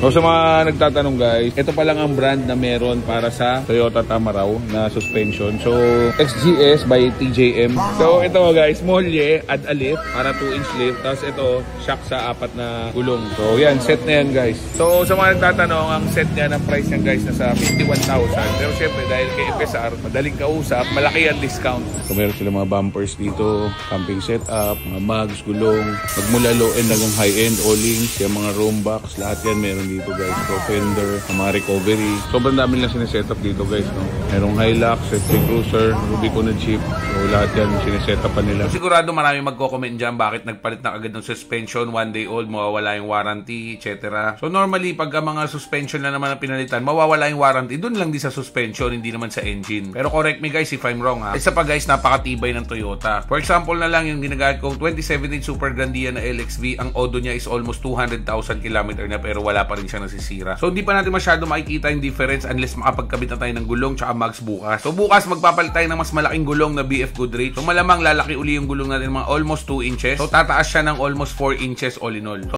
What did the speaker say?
So sa mga nagtatanong guys, ito pa lang ang brand na meron para sa Toyota Tamaraw na suspension. So XGS by TJM. So ito guys, molye at alip para 2-inch lift. Tapos ito, shock sa 4 na gulong. So yan, set na yan guys. So sa mga nagtatanong, ang set niya ng price niya guys nasa 51,000. Pero syempre dahil kay FSR, madaling kausap, malaki ang discount. So meron sila mga bumpers dito, camping setup, mga mags, gulong, magmula low end hanggang high end, all-ins, yung mga room box, lahat yan meron dito guys. So fender, mga recovery. Sobrang dami lang sinesetup dito guys. No? Merong Hilux, Safety Cruiser, Rubicon na Jeep. So lahat yan sinesetup pa nila. So, sigurado marami magko-comment dyan bakit nagpalit na agad ng suspension, 1 day old, mawawala yung warranty, etc. So normally pag mga suspension na naman ang pinalitan, mawawala yung warranty. Doon lang di sa suspension, hindi naman sa engine. Pero correct me guys if I'm wrong ha. Isa pa guys, napakatibay ng Toyota. For example na lang yung ginagamit kong 2017 Super Grandia na LXV, ang odo niya is almost 200,000 km na pero wala pa rin siya nasisira. So hindi pa natin masyado makikita yung difference unless makapagkabit na tayo ng gulong tsaka mags bukas. So bukas magpapalit tayo ng mas malaking gulong na BF Goodrich. So malamang lalaki uli yung gulong natin mga almost 2 inches. So tataas siya ng almost 4 inches all in all. So,